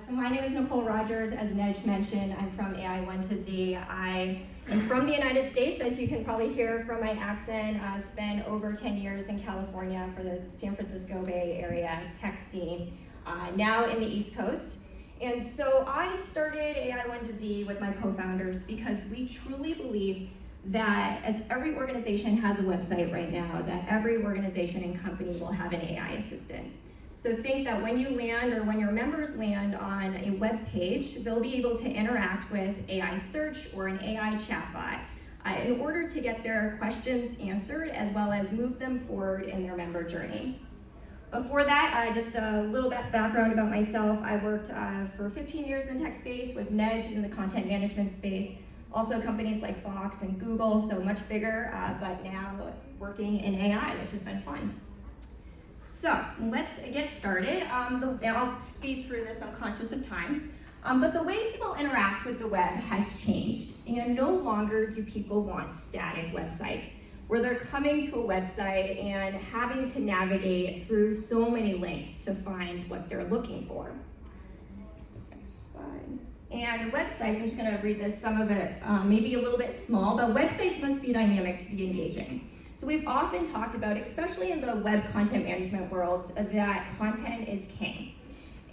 So my name is Nicole Rogers. As Nej mentioned, I'm from AI 1 to Z. I am from the United States, as you can probably hear from my accent. I spent over 10 years in California for the San Francisco Bay Area tech scene, now in the East Coast. And so I started AI 1 to Z with my co-founders because we truly believe that as every organization has a website right now, that every organization and company will have an AI assistant. So think that when you land or when your members land on a web page, they'll be able to interact with AI search or an AI chatbot in order to get their questions answered as well as move them forward in their member journey. Before that, just a little bit background about myself. I worked for 15 years in tech space with Nej in the content management space. Also companies like Box and Google, so much bigger, but now working in AI, which has been fun. So let's get started. I'll speed through this, I'm conscious of time. But the way people interact with the web has changed, and no longer do people want static websites where they're coming to a website and having to navigate through so many links to find what they're looking for. So next slide. And websites, I'm just going to read this, some of it maybe a little bit small, but websites must be dynamic to be engaging. So we've often talked about, especially in the web content management world, that content is king.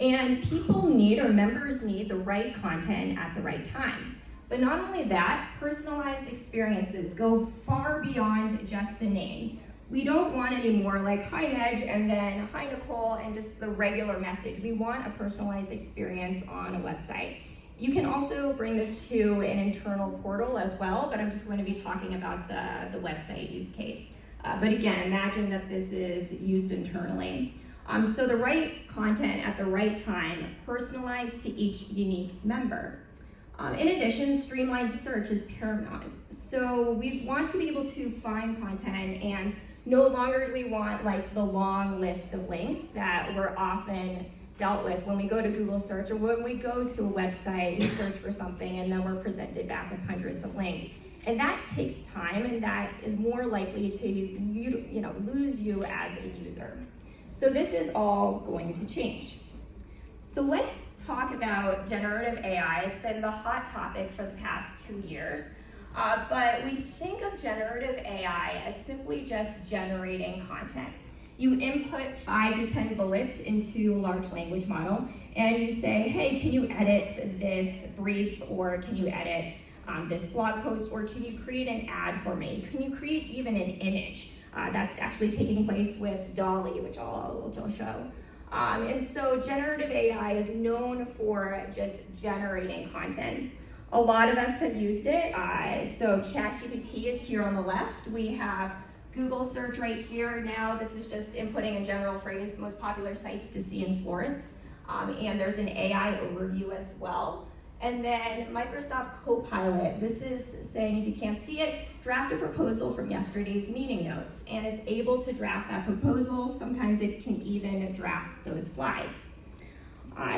And people need, or members need, the right content at the right time. But not only that, personalized experiences go far beyond just a name. We don't want any more like, hi Nej, and then hi Nicole, and just the regular message. We want a personalized experience on a website. You can also bring this to an internal portal as well, but I'm just going to be talking about the website use case. But again, imagine that this is used internally. So the right content at the right time, personalized to each unique member. In addition, streamlined search is paramount. So we want to be able to find content, and no longer do we want like the long list of links that we're often dealt with when we go to Google search or when we go to a website, we search for something and then we're presented back with hundreds of links. And that takes time, and that is more likely to lose you as a user. So this is all going to change. So let's talk about generative AI. It's been the hot topic for the past 2 years. But we think of generative AI as simply just generating content. You input 5 to 10 bullets into a large language model, and you say, hey, can you edit this brief, or can you edit this blog post, or can you create an ad for me? Can you create even an image? That's actually taking place with DALL-E, which I'll show. And so generative AI is known for just generating content. A lot of us have used it. So ChatGPT is here on the left. We have Google search right here. Now this is just inputting a general phrase, most popular sites to see in Florence. And there's an AI overview as well. And then Microsoft Copilot, this is saying, if you can't see it, draft a proposal from yesterday's meeting notes. And it's able to draft that proposal. Sometimes it can even draft those slides.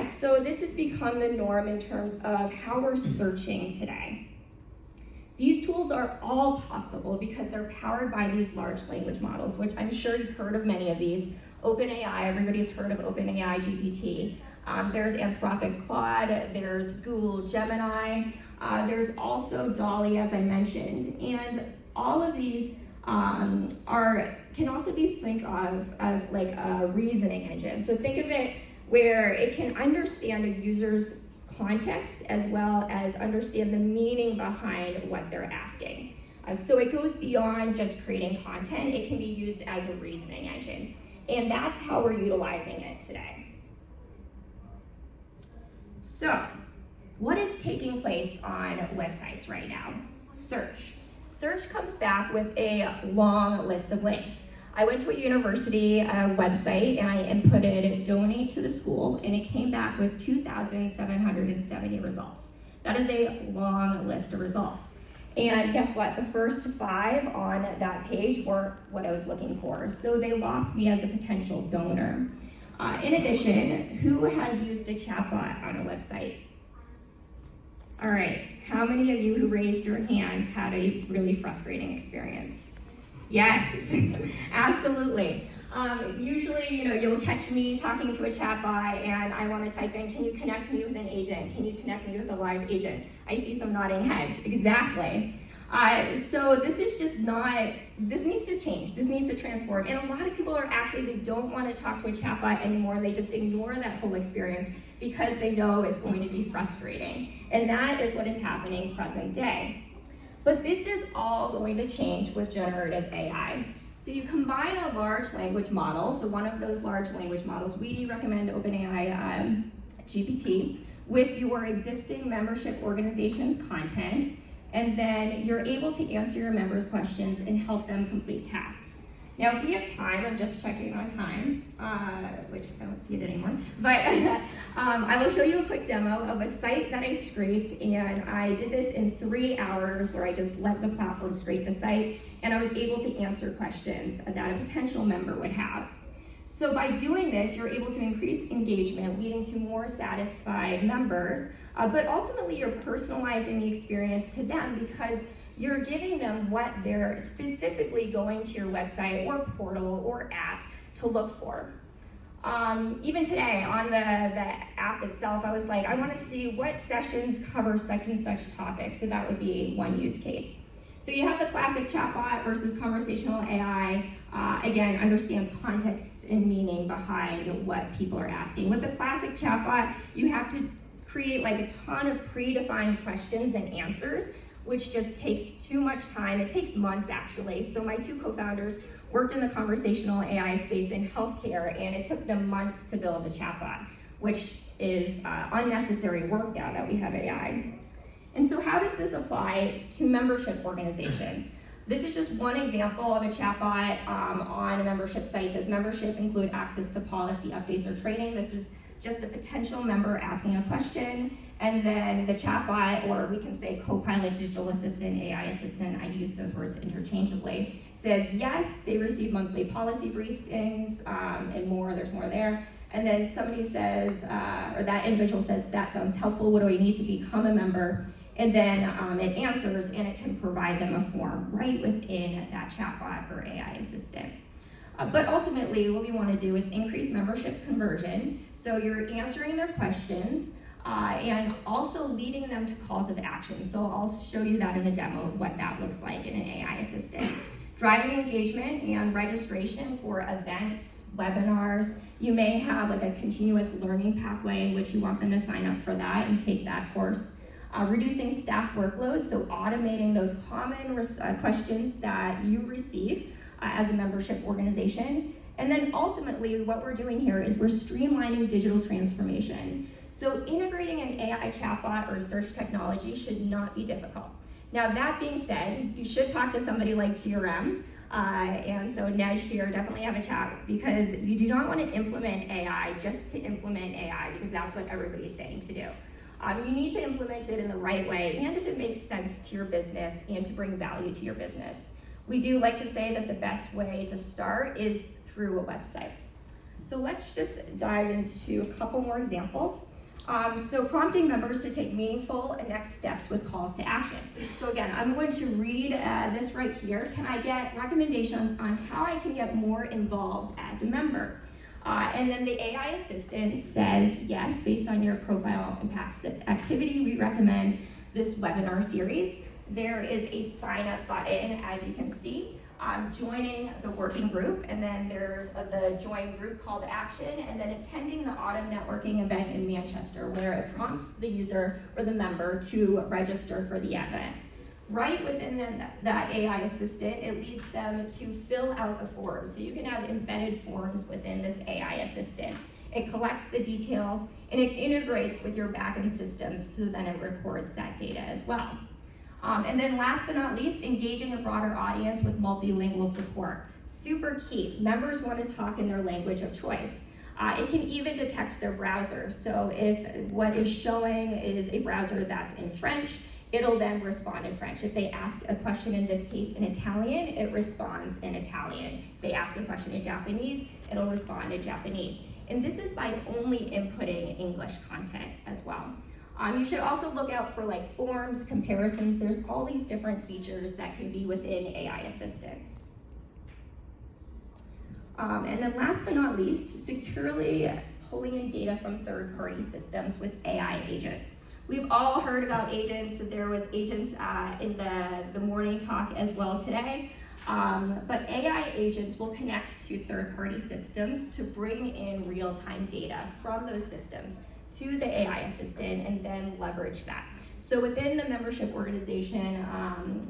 So this has become the norm in terms of how we're searching today. These tools are all possible because they're powered by these large language models, which I'm sure you've heard of many of these. OpenAI, everybody's heard of OpenAI GPT. There's Anthropic Claude, there's Google Gemini, there's also DALL-E, as I mentioned. And all of these can also be think of as like a reasoning engine. So think of it where it can understand a user's context as well as understand the meaning behind what they're asking. So it goes beyond just creating content. It can be used as a reasoning engine. And that's how we're utilizing it today. So what is taking place on websites right now? Search. Search comes back with a long list of links. I went to a university website and I inputted donate to the school, and it came back with 2,770 results. That is a long list of results. And guess what? The first 5 on that page weren't what I was looking for, so they lost me as a potential donor. In addition, who has used a chatbot on a website? All right, how many of you who raised your hand had a really frustrating experience? Yes, absolutely. Usually, you'll catch me talking to a chatbot and I want to type in, can you connect me with an agent? Can you connect me with a live agent? I see some nodding heads. Exactly. So this is just not, this needs to change. This needs to transform. And a lot of people they don't want to talk to a chatbot anymore. They just ignore that whole experience because they know it's going to be frustrating. And that is what is happening present day. But this is all going to change with generative AI. So you combine a large language model, so one of those large language models, we recommend OpenAI GPT, with your existing membership organization's content, and then you're able to answer your members' questions and help them complete tasks. Now, if we have time, I'm just checking on time, which I don't see it anymore, but I will show you a quick demo of a site that I scraped, and I did this in 3 hours where I just let the platform scrape the site, and I was able to answer questions that a potential member would have. So by doing this, you're able to increase engagement, leading to more satisfied members, but ultimately you're personalizing the experience to them because you're giving them what they're specifically going to your website or portal or app to look for. Even today on the app itself, I was like, I want to see what sessions cover such and such topics. So that would be one use case. So you have the classic chatbot versus conversational AI. Again, understands context and meaning behind what people are asking. With the classic chatbot, you have to create like a ton of predefined questions and answers, which just takes too much time. It takes months, actually. So my two co-founders worked in the conversational AI space in healthcare, and it took them months to build a chatbot, which is unnecessary work now that we have AI. And so how does this apply to membership organizations? This is just one example of a chatbot on a membership site. Does membership include access to policy updates or training? This is just a potential member asking a question, and then the chatbot, or we can say copilot, digital assistant, AI assistant, I use those words interchangeably, says yes, they receive monthly policy briefings and more, there's more there. And then somebody says, or that individual says, that sounds helpful, what do I need to become a member? And then it answers, and it can provide them a form right within that chatbot or AI assistant. But ultimately, what we want to do is increase membership conversion. So you're answering their questions and also leading them to calls of action. So I'll show you that in the demo of what that looks like in an AI assistant. Driving engagement and registration for events, webinars. You may have like a continuous learning pathway in which you want them to sign up for that and take that course. Reducing staff workload, so automating those common questions that you receive as a membership organization. And then ultimately, what we're doing here is we're streamlining digital transformation. So integrating an AI chatbot or search technology should not be difficult. Now, that being said, you should talk to somebody like GRM. And so Nej here, definitely have a chat, because you do not want to implement AI just to implement AI, because that's what everybody's saying to do. You need to implement it in the right way, and if it makes sense to your business and to bring value to your business. We do like to say that the best way to start is through a website. So let's just dive into a couple more examples. So prompting members to take meaningful next steps with calls to action. So again, I'm going to read this right here. Can I get recommendations on how I can get more involved as a member? And then the AI assistant says, yes, based on your profile impacts activity, we recommend this webinar series. There is a sign up button, as you can see, joining the working group, and then there's the join group call to action, and then attending the autumn networking event in Manchester, where it prompts the user or the member to register for the event. Right within that AI assistant, it leads them to fill out the forms. So you can have embedded forms within this AI assistant. It collects the details, and it integrates with your backend systems, so then it records that data as well. And then last but not least, engaging a broader audience with multilingual support. Super key. Members want to talk in their language of choice. It can even detect their browser. So if what is showing is a browser that's in French, it'll then respond in French. If they ask a question, in this case in Italian, it responds in Italian. If they ask a question in Japanese, it'll respond in Japanese. And this is by only inputting English content as well. You should also look out for like forms, comparisons. There's all these different features that can be within AI assistants. And then last but not least, securely pulling in data from third-party systems with AI agents. We've all heard about agents. There was agents in the morning talk as well today. But AI agents will connect to third-party systems to bring in real-time data from those systems to the AI assistant and then leverage that. So within the membership organization,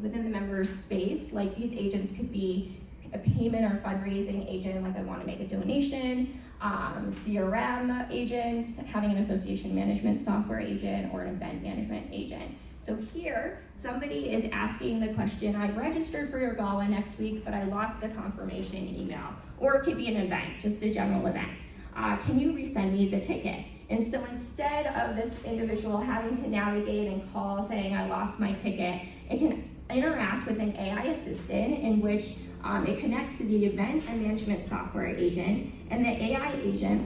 within the member space, like these agents could be a payment or fundraising agent, like I want to make a donation, CRM agent, having an association management software agent, or an event management agent. So here, somebody is asking the question, I registered for your gala next week, but I lost the confirmation email. Or it could be an event, just a general event. Can you resend me the ticket? And so instead of this individual having to navigate and call saying I lost my ticket, it can interact with an AI assistant in which it connects to the event and management software agent, and the AI assistant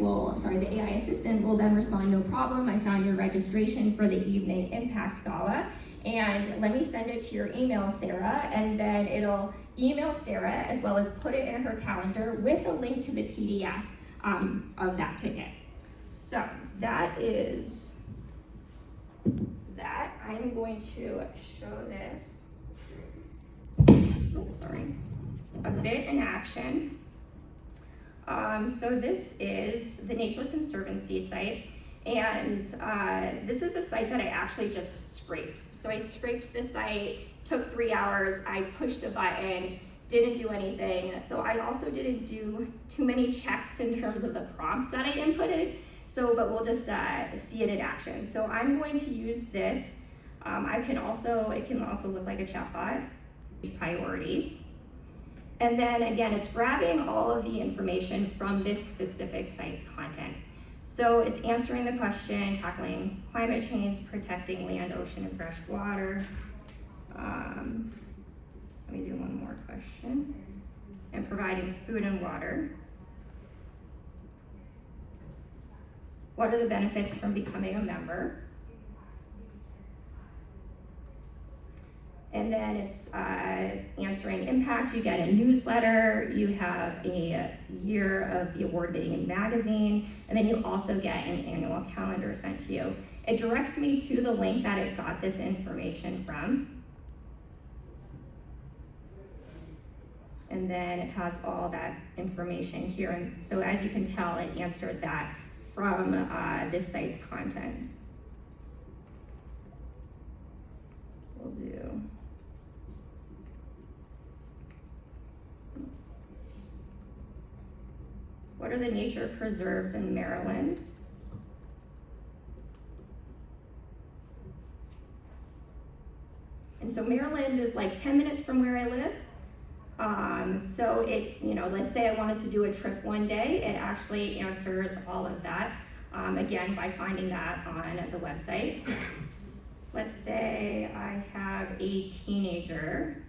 will then respond, no problem, I found your registration for the Evening Impacts Gala, and let me send it to your email, Sarah, and then it'll email Sarah as well as put it in her calendar with a link to the PDF of that ticket. So that is that. I'm going to show this, a bit in action. So this is the Nature Conservancy site, and this is a site that I actually just scraped. So I scraped the site, took 3 hours, I pushed a button, didn't do anything. So I also didn't do too many checks in terms of the prompts that I inputted. But we'll just see it in action. So I'm going to use this. It can also look like a chatbot. Priorities. And then again, it's grabbing all of the information from this specific site's content. So it's answering the question, tackling climate change, protecting land, ocean, and fresh water. Let me do one more question. And providing food and water. What are the benefits from becoming a member? And then it's answering impact. You get a newsletter, you have a year of the award-winning magazine, and then you also get an annual calendar sent to you. It directs me to the link that it got this information from. And then it has all that information here. And so as you can tell, it answered that from this site's content. We'll do. What are the nature preserves in Maryland? And so Maryland is like 10 minutes from where I live. So let's say I wanted to do a trip one day, it actually answers all of that, again, by finding that on the website. Let's say I have a teenager,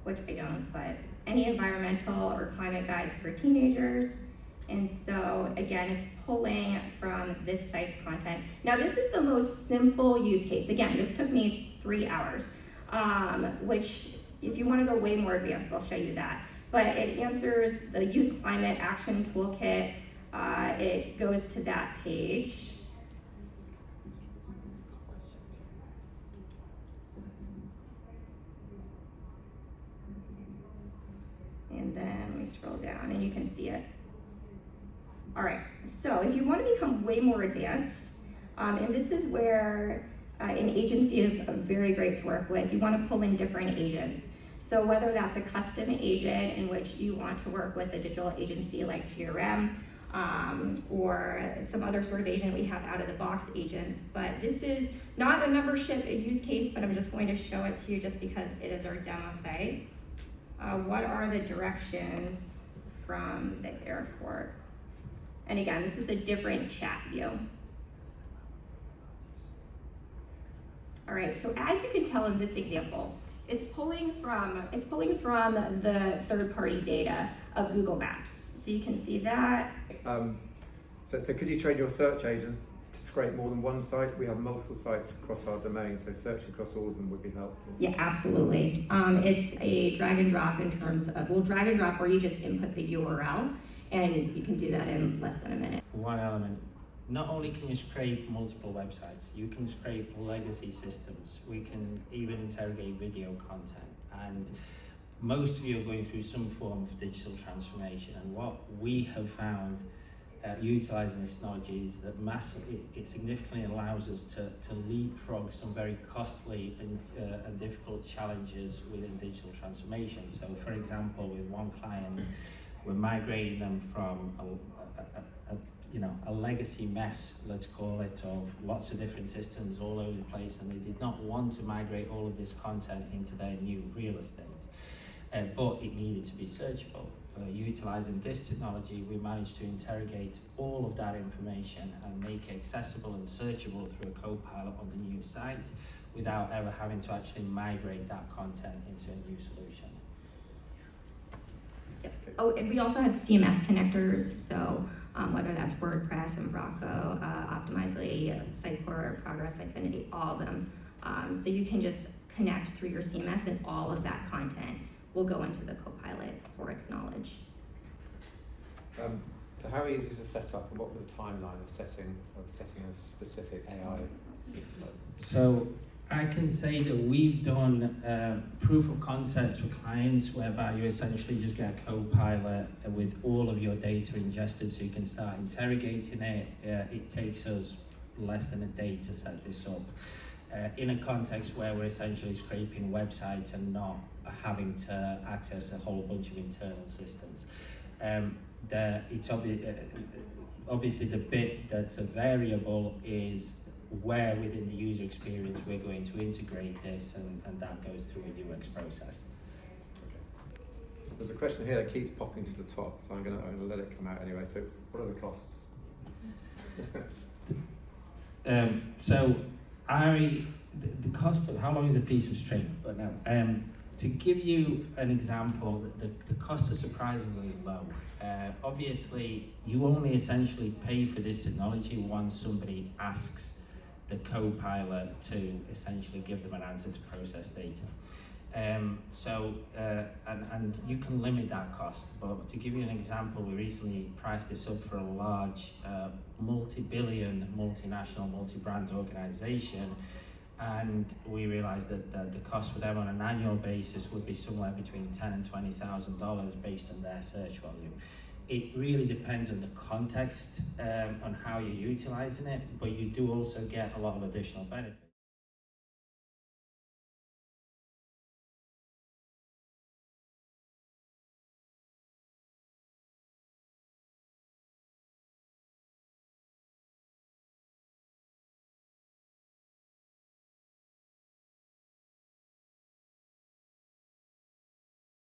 which I don't, but any environmental or climate guides for teenagers. And so again, it's pulling from this site's content. Now this is the most simple use case. Again, this took me 3 hours, which if you want to go way more advanced, I'll show you that. But it answers the Youth Climate Action Toolkit. It goes to that page. And then let me scroll down and you can see it. All right, so if you want to become way more advanced, and this is where an agency is very great to work with, you want to pull in different agents. So whether that's a custom agent in which you want to work with a digital agency like GRM, or some other sort of agent, we have out-of-the-box agents. But this is not a membership use case, but I'm just going to show it to you just because it is our demo site. What are the directions from the airport? And again, this is a different chat view. All right, so as you can tell in this example, it's pulling from the third-party data of Google Maps. So you can see that. So could you train your search agent to scrape more than one site? We have multiple sites across our domain, so searching across all of them would be helpful. Yeah, absolutely. It's a drag and drop in terms of, well, drag and drop where you just input the URL, and you can do that in less than a minute. One element, not only can you scrape multiple websites, you can scrape legacy systems. We can even interrogate video content, and most of you are going through some form of digital transformation, and what we have found utilising this knowledge is that it significantly allows us to leapfrog some very costly and difficult challenges within digital transformation. So for example, with one client, we're migrating them from a legacy mess, let's call it, of lots of different systems all over the place, and they did not want to migrate all of this content into their new real estate, but it needed to be searchable. Utilising this technology, we managed to interrogate all of that information and make it accessible and searchable through a copilot on the new site without ever having to actually migrate that content into a new solution. Yep. Oh, and we also have CMS connectors, so whether that's WordPress, Umbraco, Optimizely, Sitecore, Progress, Affinity, all of them. So you can just connect through your CMS, and all of that content will go into the Copilot for its knowledge. So how easy is the setup, and what was the timeline of setting a specific AI? So I can say that we've done proof of concept for clients whereby you essentially just get a Copilot with all of your data ingested, so you can start interrogating it. It takes us less than a day to set this up. In a context where we're essentially scraping websites and not having to access a whole bunch of internal systems. It's obviously the bit that's a variable is where within the user experience we're going to integrate this, and that goes through a UX process. Okay. There's a question here that keeps popping to the top, so I'm going to let it come out anyway. So what are the costs? The cost of how long is a piece of string? But now, to give you an example, the costs are surprisingly low. Obviously, you only essentially pay for this technology once somebody asks the Copilot to essentially give them an answer to process data. And you can limit that cost, but to give you an example, we recently priced this up for a large multi-billion, multinational, multi-brand organization, and we realized that the cost for them on an annual basis would be somewhere between $10,000 and $20,000 based on their search volume. It really depends on the context, on how you're utilizing it, but you do also get a lot of additional benefits.